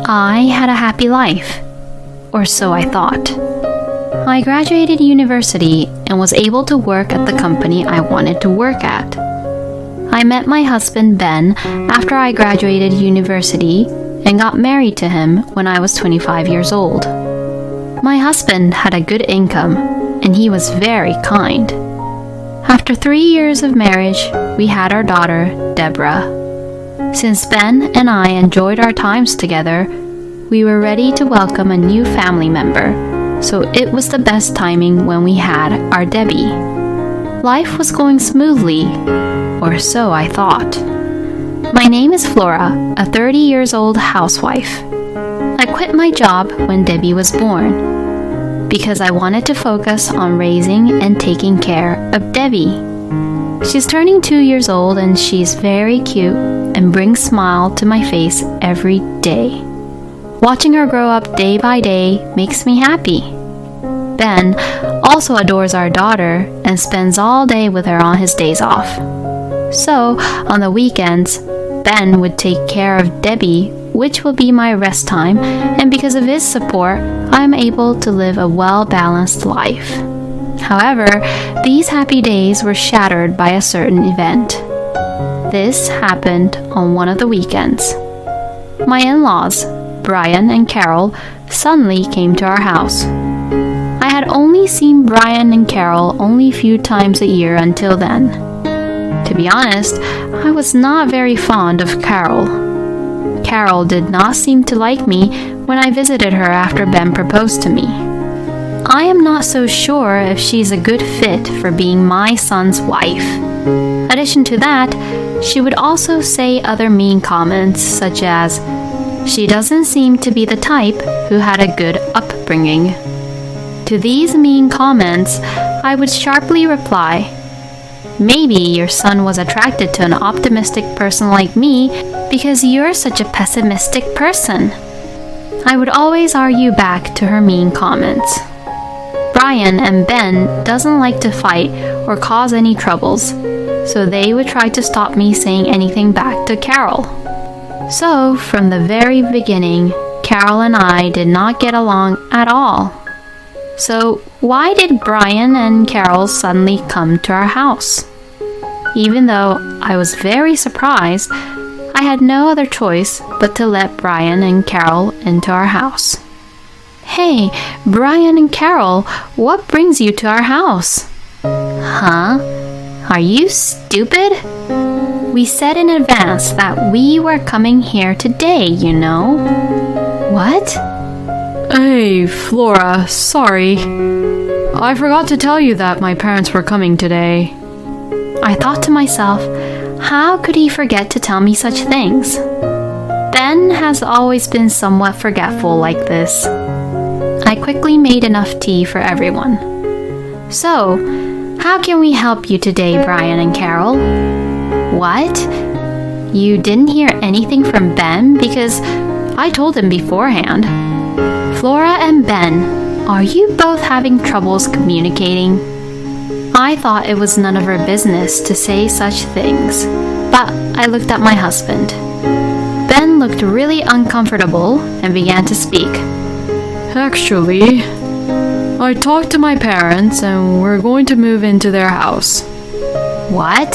I had a happy life, or so I thought. I graduated university and was able to work at the company I wanted to work at. I met my husband Ben after I graduated university and got married to him when I was 25 years old. My husband had a good income and he was very kind. After 3 years of marriage, we had our daughter, Deborah. Since Ben and I enjoyed our times together, we were ready to welcome a new family member, so it was the best timing when we had our Debbie. Life was going smoothly, or so I thought. My name is Flora, a 30 years old housewife. I quit my job when Debbie was born because I wanted to focus on raising and taking care of Debbie. She's turning 2 years old and she's very cute and brings a smile to my face every day. Watching her grow up day by day makes me happy. Ben also adores our daughter and spends all day with her on his days off. So, on the weekends, Ben would take care of Debbie, which will be my rest time, and because of his support, I'm able to live a well-balanced life. However, these happy days were shattered by a certain event. This happened on one of the weekends. My in-laws, Brian and Carol, suddenly came to our house. I had only seen Brian and Carol only a few times a year until then. To be honest, I was not very fond of Carol. Carol did not seem to like me when I visited her after Ben proposed to me. I am not so sure if she's a good fit for being my son's wife. In addition to that, she would also say other mean comments such as, "She doesn't seem to be the type who had a good upbringing." To these mean comments, I would sharply reply, "Maybe your son was attracted to an optimistic person like me because you're such a pessimistic person." I would always argue back to her mean comments. Brian and Ben doesn't like to fight or cause any troubles, so they would try to stop me saying anything back to Carol. So, from the very beginning, Carol and I did not get along at all. So, why did Brian and Carol suddenly come to our house? Even though I was very surprised, I had no other choice but to let Brian and Carol into our house. "Hey, Brian and Carol, what brings you to our house?" "Huh? Are you stupid? We said in advance that we were coming here today, you know." "What?" Hey, Flora, sorry. I forgot to tell you that my parents were coming today. I thought to myself, how could he forget to tell me such things? Ben has always been somewhat forgetful like this. I quickly made enough tea for everyone. "So, how can we help you today, Brian and Carol?" "What? You didn't hear anything from Ben because I told him beforehand." "Flora and Ben, are you both having troubles communicating?" I thought it was none of her business to say such things, but I looked at my husband. Ben looked really uncomfortable and began to speak. Actually, I talked to my parents and we're going to move into their house. "What?"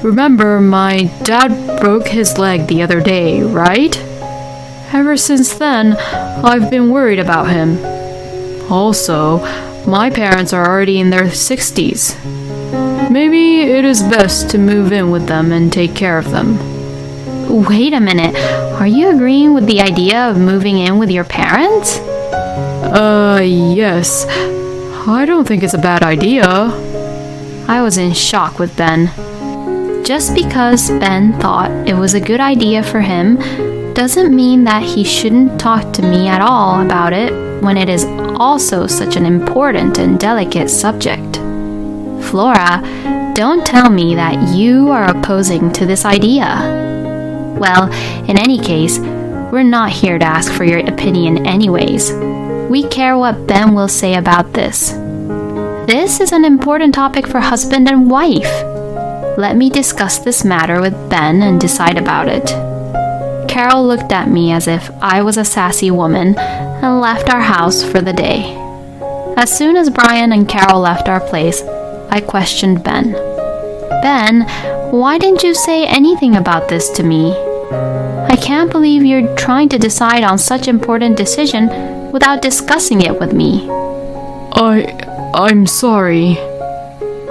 Remember, my dad broke his leg the other day, right? Ever since then, I've been worried about him. Also, my parents are already in their 60s. Maybe it is best to move in with them and take care of them. Wait a minute, are you agreeing with the idea of moving in with your parents? Yes. I don't think it's a bad idea. I was in shock with Ben. Just because Ben thought it was a good idea for him doesn't mean that he shouldn't talk to me at all about it when it is also such an important and delicate subject. Flora, don't tell me that you are opposing to this idea. Well, in any case, we're not here to ask for your opinion anyways. We care what Ben will say about this. This is an important topic for husband and wife. Let me discuss this matter with Ben and decide about it. Carol looked at me as if I was a sassy woman and left our house for the day. As soon as Brian and Carol left our place, I questioned Ben. Ben, why didn't you say anything about this to me? I can't believe you're trying to decide on such important decision without discussing it with me. I'm sorry.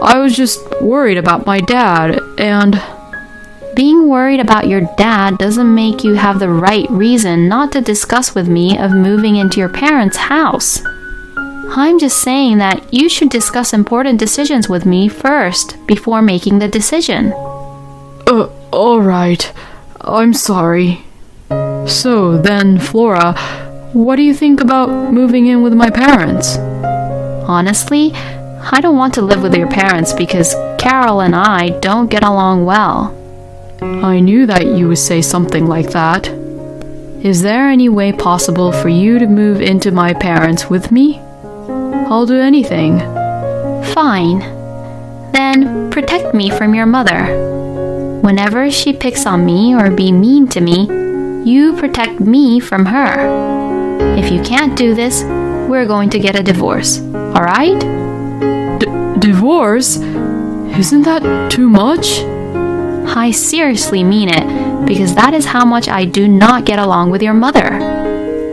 I was just worried about my dad, and... Being worried about your dad doesn't make you have the right reason not to discuss with me of moving into your parents' house. I'm just saying that you should discuss important decisions with me first before making the decision. Alright. I'm sorry. So then, Flora, what do you think about moving in with my parents? Honestly, I don't want to live with your parents because Carol and I don't get along well. I knew that you would say something like that. Is there any way possible for you to move into my parents with me? I'll do anything. Fine. Then protect me from your mother. Whenever she picks on me or be mean to me, you protect me from her. If you can't do this, we're going to get a divorce, alright? Divorce? Isn't that too much? I seriously mean it, because that is how much I do not get along with your mother.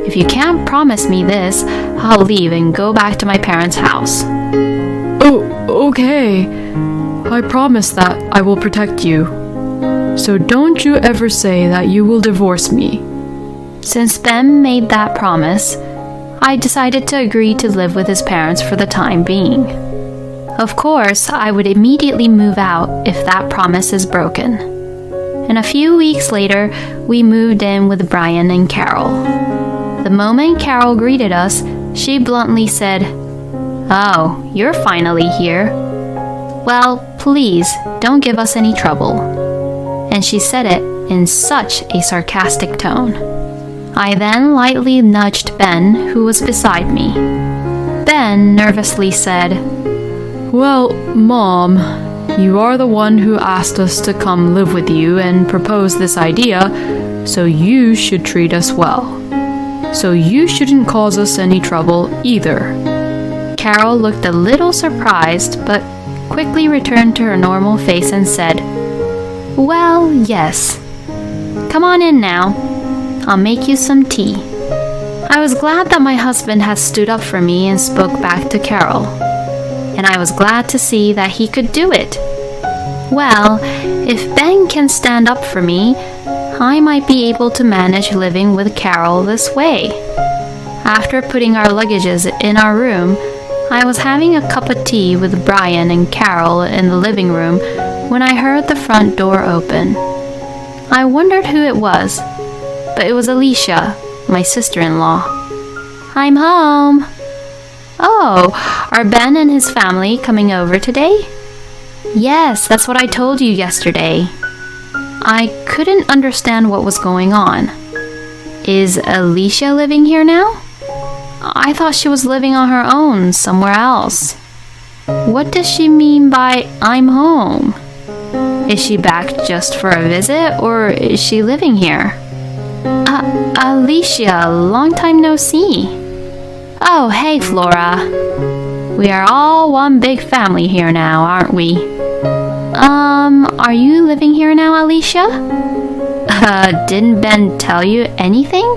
If you can't promise me this, I'll leave and go back to my parents' house. Oh, okay. I promise that I will protect you. So don't you ever say that you will divorce me. Since Ben made that promise, I decided to agree to live with his parents for the time being. Of course, I would immediately move out if that promise is broken. And a few weeks later, we moved in with Brian and Carol. The moment Carol greeted us, she bluntly said, "Oh, you're finally here. Well, please, don't give us any trouble." And she said it in such a sarcastic tone. I then lightly nudged Ben, who was beside me. Ben nervously said, "Well, Mom, you are the one who asked us to come live with you and propose this idea, so you should treat us well. So you shouldn't cause us any trouble either." Carol looked a little surprised, but quickly returned to her normal face and said, "Well, yes. Come on in now. I'll make you some tea." I was glad that my husband had stood up for me and spoke back to Carol. And I was glad to see that he could do it. Well, if Ben can stand up for me, I might be able to manage living with Carol this way. After putting our luggages in our room, I was having a cup of tea with Brian and Carol in the living room when I heard the front door open. I wondered who it was, but it was Alicia, my sister-in-law. "I'm home." "Oh, are Ben and his family coming over today?" "Yes, that's what I told you yesterday." I couldn't understand what was going on. Is Alicia living here now? I thought she was living on her own somewhere else. What does she mean by "I'm home"? Is she back just for a visit, or is she living here? Alicia, long time no see. Oh, hey, Flora. We are all one big family here now, aren't we? Are you living here now, Alicia? Didn't Ben tell you anything?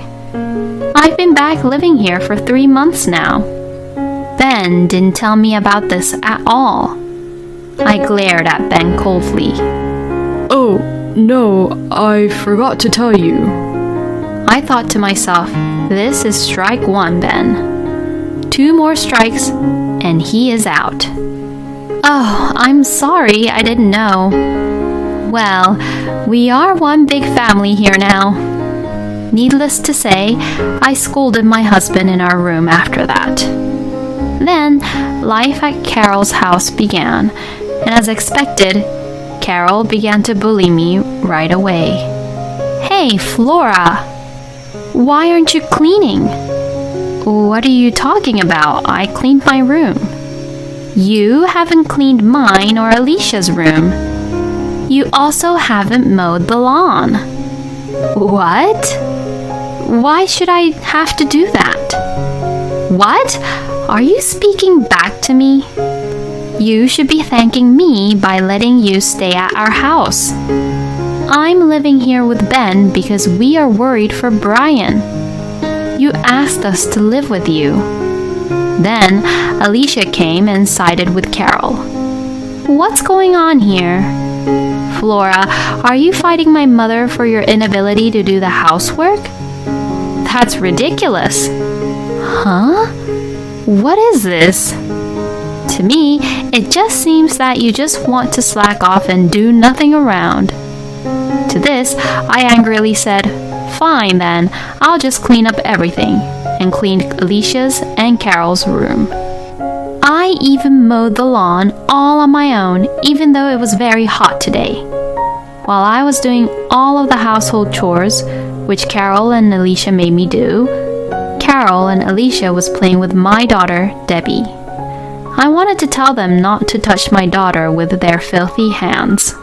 I've been back living here for 3 months now. Ben didn't tell me about this at all. I glared at Ben coldly. "Oh, no, I forgot to tell you." I thought to myself, this is strike one, Ben. 2 more strikes, and he is out. Oh, I'm sorry, I didn't know. Well, we are one big family here now. Needless to say, I scolded my husband in our room after that. Then, life at Carol's house began, and as expected, Carol began to bully me right away. "Hey, Flora! Why aren't you cleaning?" "What are you talking about? I cleaned my room." "You haven't cleaned mine or Alicia's room. You also haven't mowed the lawn." What? Why should I have to do that? What? Are you speaking back to me? You should be thanking me by letting you stay at our house. I'm living here with Ben because we are worried for Brian. You asked us to live with you. Then Alicia came and sided with Carol. What's going on here? Flora, are you fighting my mother for your inability to do the housework? That's ridiculous. Huh? What is this? To me, it just seems that you just want to slack off and do nothing around. To this, I angrily said, fine then, I'll just clean up everything, and cleaned Alicia's and Carol's room. I even mowed the lawn all on my own, even though it was very hot today. While I was doing all of the household chores, which Carol and Alicia made me do, Carol and Alicia was playing with my daughter, Debbie. I wanted to tell them not to touch my daughter with their filthy hands.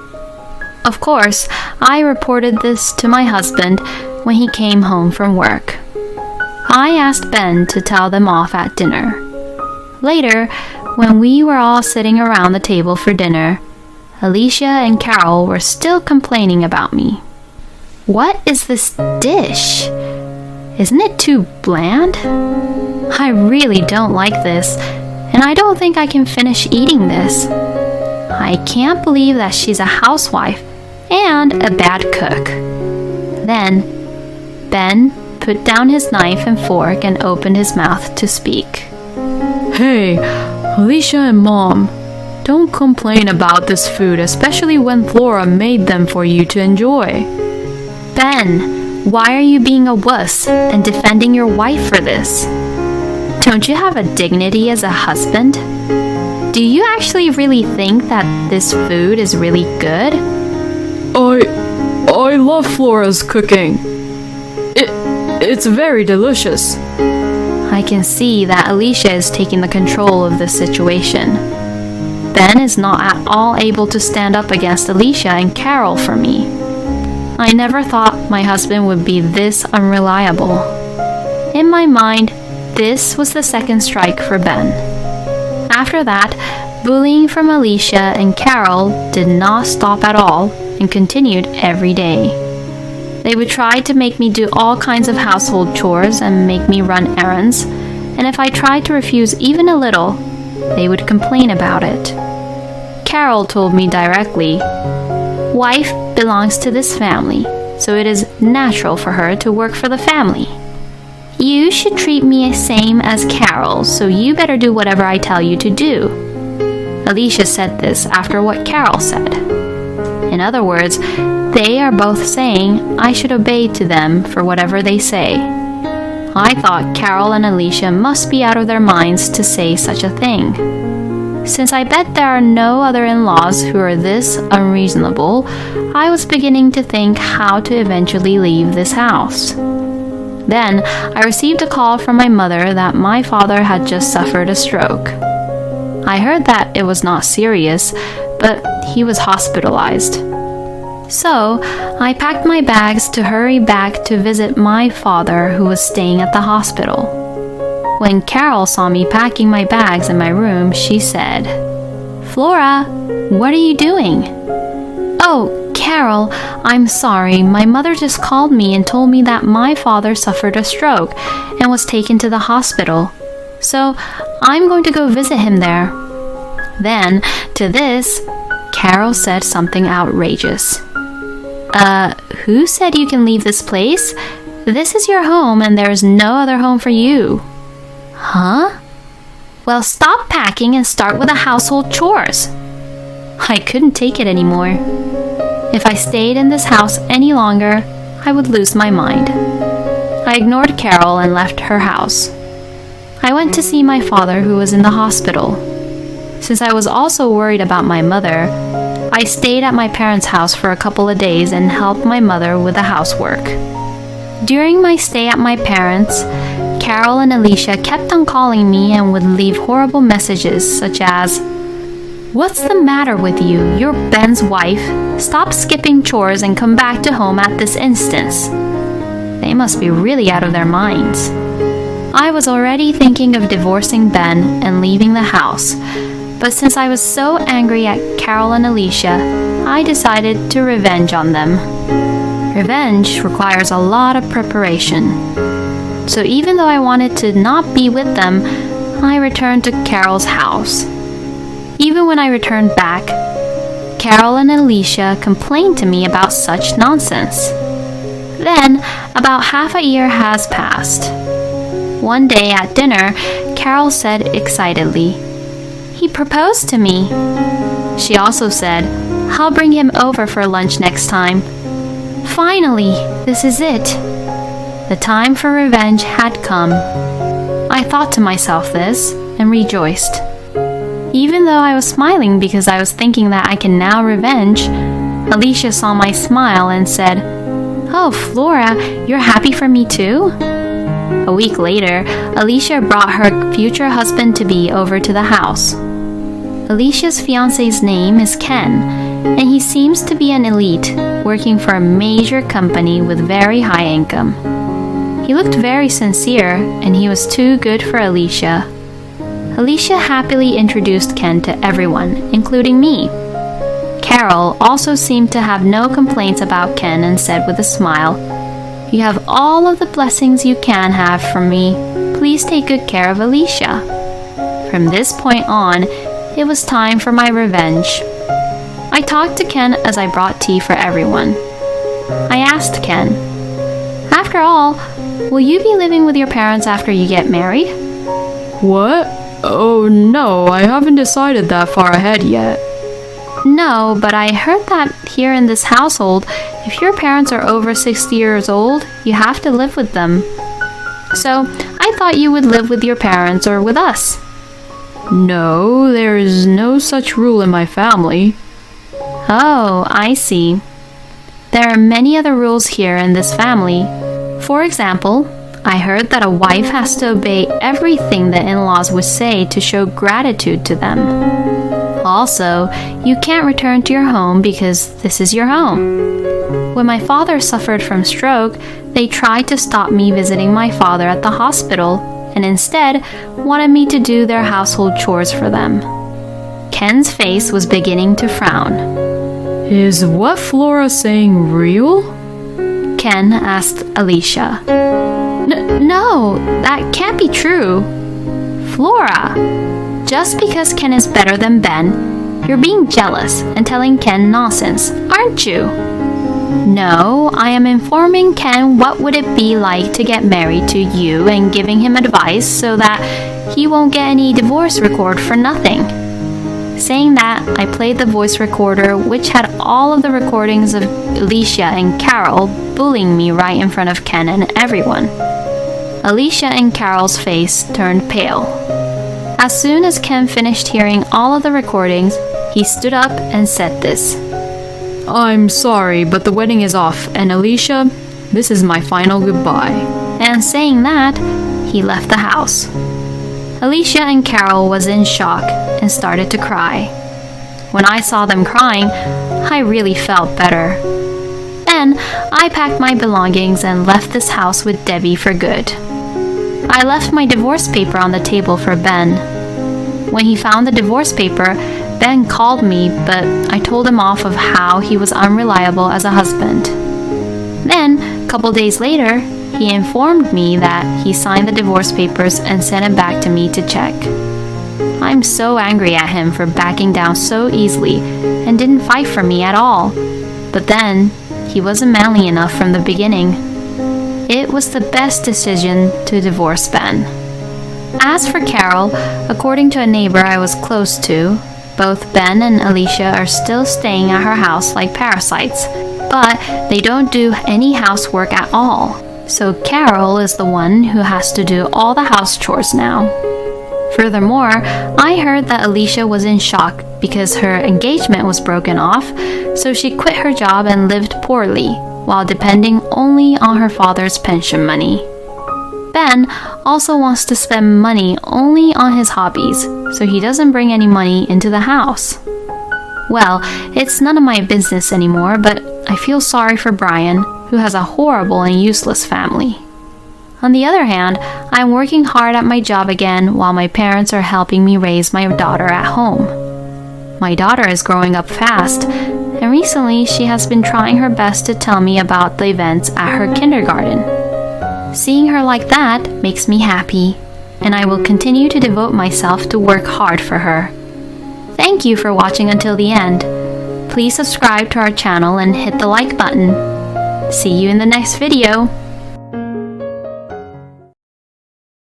Of course, I reported this to my husband when he came home from work. I asked Ben to tell them off at dinner. Later, when we were all sitting around the table for dinner, Alicia and Carol were still complaining about me. What is this dish? Isn't it too bland? I really don't like this, and I don't think I can finish eating this. I can't believe that she's a housewife and a bad cook. Then, Ben put down his knife and fork and opened his mouth to speak. Hey, Alicia and Mom, don't complain about this food, especially when Flora made them for you to enjoy. Ben, why are you being a wuss and defending your wife for this? Don't you have a dignity as a husband? Do you actually really think that this food is really good? I love Flora's cooking. It's very delicious. I can see that Alicia is taking the control of this situation. Ben is not at all able to stand up against Alicia and Carol for me. I never thought my husband would be this unreliable. In my mind, this was the second strike for Ben. After that, bullying from Alicia and Carol did not stop at all and continued every day. They would try to make me do all kinds of household chores and make me run errands, and if I tried to refuse even a little, they would complain about it. Carol told me directly, "Wife belongs to this family, so it is natural for her to work for the family. You should treat me the same as Carol, so you better do whatever I tell you to do." Alicia said this after what Carol said. In other words, they are both saying I should obey to them for whatever they say. I thought Carol and Alicia must be out of their minds to say such a thing. Since I bet there are no other in-laws who are this unreasonable, I was beginning to think how to eventually leave this house. Then I received a call from my mother that my father had just suffered a stroke. I heard that it was not serious, but he was hospitalized. So I packed my bags to hurry back to visit my father, who was staying at the hospital. When Carol saw me packing my bags in my room, she said, "Flora, what are you doing?" "Oh, Carol, I'm sorry. My mother just called me and told me that my father suffered a stroke and was taken to the hospital. So I'm going to go visit him there." Then, to this, Carol said something outrageous. Who said you can leave this place? This is your home and there is no other home for you." "Huh? Well, stop packing and start with the household chores." I couldn't take it anymore. If I stayed in this house any longer, I would lose my mind. I ignored Carol and left her house. I went to see my father, who was in the hospital. Since I was also worried about my mother, I stayed at my parents' house for a couple of days and helped my mother with the housework. During my stay at my parents', Carol and Alicia kept on calling me and would leave horrible messages such as, What's the matter with you? You're Ben's wife. Stop skipping chores and come back to home at this instant. They must be really out of their minds. I was already thinking of divorcing Ben and leaving the house, but since I was so angry at Carol and Alicia, I decided to revenge on them. Revenge requires a lot of preparation. So even though I wanted to not be with them, I returned to Carol's house. Even when I returned back, Carol and Alicia complained to me about such nonsense. Then, about half a year has passed. One day at dinner, Carol said excitedly, "He proposed to me." She also said, "I'll bring him over for lunch next time." Finally, this is it. The time for revenge had come. I thought to myself this and rejoiced. Even though I was smiling because I was thinking that I can now revenge, Alicia saw my smile and said, "Oh, Flora, you're happy for me too?" A week later, Alicia brought her future husband-to-be over to the house. Alicia's fiancé's name is Ken, and he seems to be an elite, working for a major company with very high income. He looked very sincere, and he was too good for Alicia. Alicia happily introduced Ken to everyone, including me. Carol also seemed to have no complaints about Ken and said with a smile, "You have all of the blessings you can have from me. Please take good care of Alicia." From this point on, it was time for my revenge. I talked to Ken as I brought tea for everyone. I asked Ken, "After all, will you be living with your parents after you get married?" What? Oh no, I haven't decided that far ahead yet. No, but I heard that here in this household, if your parents are over 60 years old, you have to live with them. So, I thought you would live with your parents or with us. No, there is no such rule in my family. Oh, I see. There are many other rules here in this family. For example, I heard that a wife has to obey everything the in-laws would say to show gratitude to them. Also, you can't return to your home because this is your home. When my father suffered from stroke, they tried to stop me visiting my father at the hospital and instead wanted me to do their household chores for them. Ken's face was beginning to frown. Is what Flora's saying real? Ken asked Alicia. No, that can't be true. Flora, just because Ken is better than Ben, you're being jealous and telling Ken nonsense, aren't you? No, I am informing Ken what would it be like to get married to you and giving him advice so that he won't get any divorce record for nothing. Saying that, I played the voice recorder which had all of the recordings of Alicia and Carol bullying me right in front of Ken and everyone. Alicia and Carol's face turned pale. As soon as Ken finished hearing all of the recordings, he stood up and said this. I'm sorry, but the wedding is off, and Alicia, this is my final goodbye. And saying that, he left the house. Alicia and Carol was in shock and started to cry. When I saw them crying, I really felt better. Then, I packed my belongings and left this house with Debbie for good. I left my divorce paper on the table for Ben. When he found the divorce paper, Ben called me, but I told him off of how he was unreliable as a husband. Then, a couple days later, he informed me that he signed the divorce papers and sent it back to me to check. I'm so angry at him for backing down so easily and didn't fight for me at all. But then, he wasn't manly enough from the beginning. It was the best decision to divorce Ben. As for Carol, according to a neighbor I was close to, both Ben and Alicia are still staying at her house like parasites, but they don't do any housework at all. So Carol is the one who has to do all the house chores now. Furthermore, I heard that Alicia was in shock because her engagement was broken off, so she quit her job and lived poorly, while depending only on her father's pension money. Ben also wants to spend money only on his hobbies, so he doesn't bring any money into the house. Well, it's none of my business anymore, but I feel sorry for Brian, who has a horrible and useless family. On the other hand, I'm working hard at my job again while my parents are helping me raise my daughter at home. My daughter is growing up fast, and recently she has been trying her best to tell me about the events at her kindergarten. Seeing her like that makes me happy, and I will continue to devote myself to work hard for her. Thank you for watching until the end. Please subscribe to our channel and hit the like button. See you in the next video.